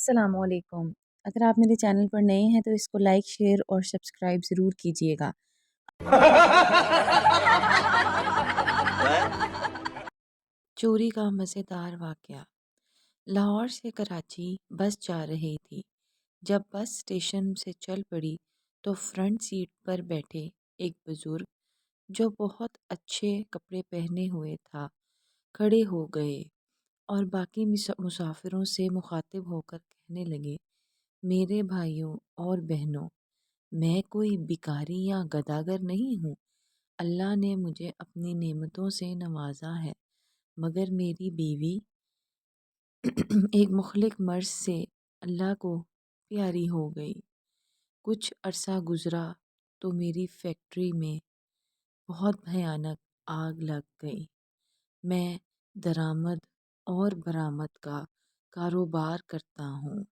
अस्सलाम वालेकुम। अगर आप मेरे चैनल पर नए हैं तो इसको लाइक, शेयर और सब्सक्राइब ज़रूर कीजिएगा। चोरी का मज़ेदार वाक़या। लाहौर से कराची बस जा रही थी। जब बस स्टेशन से चल पड़ी तो फ्रंट सीट पर बैठे एक बुज़ुर्ग जो बहुत अच्छे कपड़े पहने हुए था खड़े हो गए और बाकी मुसाफिरों से मुखातिब होकर कहने लगे, मेरे भाइयों और बहनों, मैं कोई भिखारी या गदागर नहीं हूँ। अल्लाह ने मुझे अपनी नेमतों से नवाजा है, मगर मेरी बीवी एक मुखलिक मर्द से अल्लाह को प्यारी हो गई। कुछ अरसा गुज़रा तो मेरी फैक्ट्री में बहुत भयानक आग लग गई। मैं दरामद और बरामद का कारोबार करता हूँ।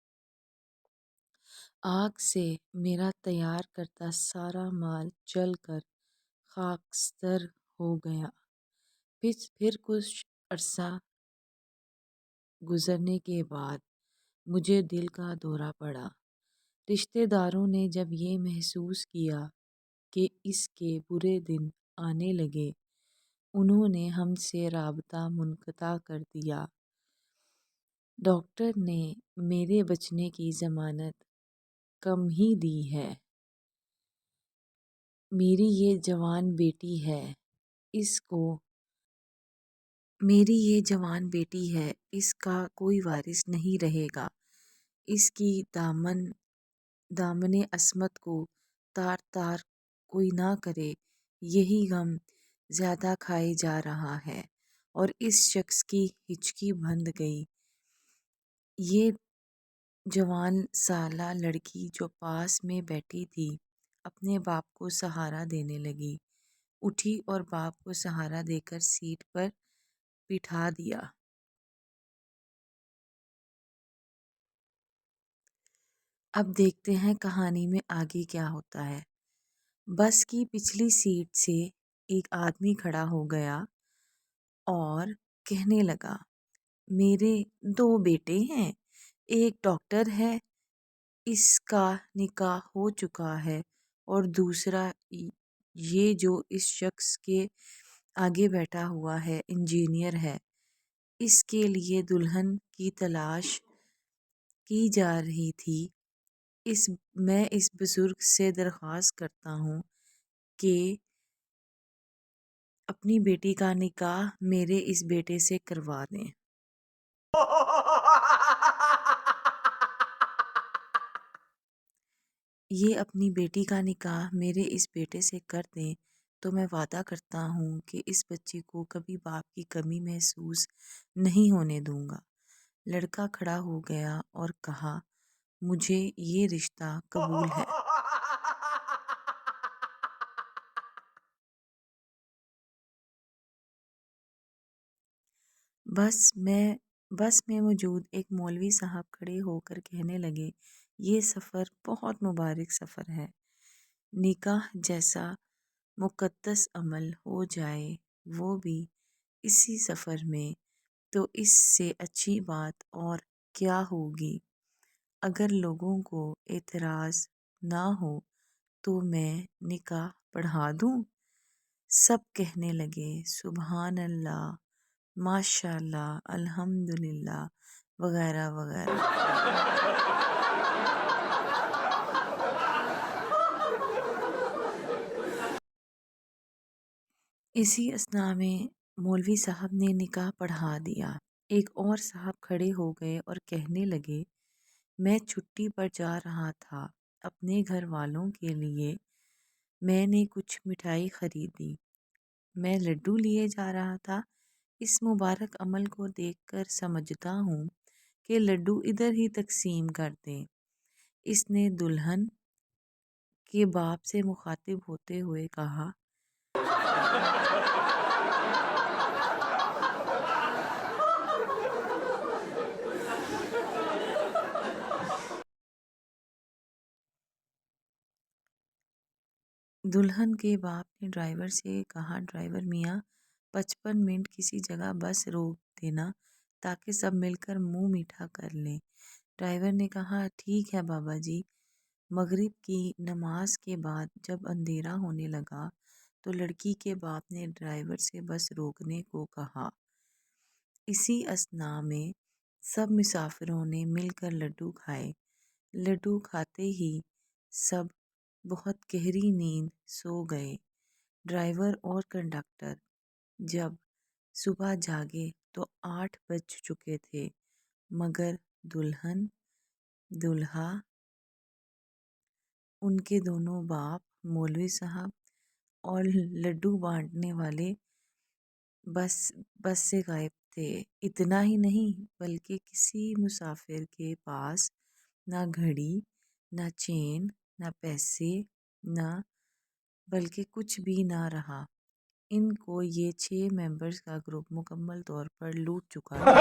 आग से मेरा तैयार करता सारा माल जलकर खाकस्तर हो गया। फिर कुछ अरसा गुजरने के बाद मुझे दिल का दौरा पड़ा। रिश्तेदारों ने जब ये महसूस किया कि इसके बुरे दिन आने लगे, उन्होंने हमसे राबता मुनक़ता कर दिया। डॉक्टर ने मेरे बचने की ज़मानत कम ही दी है। मेरी ये जवान बेटी है, इसका कोई वारिस नहीं रहेगा। इसकी दामने अस्मत को तार तार कोई ना करे, यही गम ज़्यादा खाए जा रहा है। और इस शख्स की हिचकी बंध गई। ये जवान साला लड़की जो पास में बैठी थी अपने बाप को सहारा देने लगी, उठी और बाप को सहारा देकर सीट पर बिठा दिया। अब देखते हैं कहानी में आगे क्या होता है। बस की पिछली सीट से एक आदमी खड़ा हो गया और कहने लगा, मेरे दो बेटे हैं, एक डॉक्टर है, इसका निकाह हो चुका है, और दूसरा ये जो इस शख्स के आगे बैठा हुआ है इंजीनियर है। इसके लिए दुल्हन की तलाश की जा रही थी। मैं इस बुजुर्ग से दरख्वास्त करता हूँ कि अपनी बेटी का निकाह मेरे इस बेटे से करवा दें। ये अपनी बेटी का निकाह मेरे इस बेटे से कर दें तो मैं वादा करता हूँ कि इस बच्ची को कभी बाप की कमी महसूस नहीं होने दूंगा। लड़का खड़ा हो गया और कहा, मुझे ये रिश्ता कबूल है। बस में मौजूद एक मौलवी साहब खड़े होकर कहने लगे, ये सफ़र बहुत मुबारक सफ़र है। निकाह जैसा मुक़द्दस अमल हो जाए वो भी इसी सफ़र में, तो इससे अच्छी बात और क्या होगी। अगर लोगों को एतराज़ ना हो तो मैं निकाह पढ़ा दूँ। सब कहने लगे, सुभान अल्लाह, माशाअल्लाह, अल्हम्दुलिल्लाह वगैरह वगैरह। इसी असना में मौलवी साहब ने निकाह पढ़ा दिया। एक और साहब खड़े हो गए और कहने लगे, मैं छुट्टी पर जा रहा था अपने घर वालों के लिए। मैंने कुछ मिठाई खरीदी। मैं लड्डू लिए जा रहा था। इस मुबारक अमल को देखकर समझता हूँ कि लड्डू इधर ही तकसीम कर दें। इसने दुल्हन के बाप से मुखातिब होते हुए कहा, दुल्हन के बाप ने ड्राइवर से कहा, ड्राइवर मियाँ, 55 मिनट किसी जगह बस रोक देना ताकि सब मिलकर मुंह मीठा कर लें। ڈرائیور نے کہا ٹھیک ہے بابا جی۔ مغرب کی نماز کے بعد جب اندھیرا ہونے لگا تو لڑکی کے باپ نے ڈرائیور سے بس روکنے کو کہا۔ اسی اثناء میں سب مسافروں نے مل کر لڈو کھائے۔ لڈو کھاتے ہی سب بہت گہری نیند سو گئے۔ ڈرائیور اور کنڈکٹر جب صبح جاگے تو 8 بج چکے تھے، مگر دلہن، دولہا، ان کے دونوں باپ، مولوی صاحب اور لڈو بانٹنے والے بس سے غائب تھے۔ اتنا ہی نہیں بلکہ کسی مسافر کے پاس نہ گھڑی، نہ چین، نہ پیسے، نہ بلکہ کچھ بھی نہ رہا۔ ان کو یہ 6 ممبرز کا گروپ مکمل طور پر لوٹ چکا تھا۔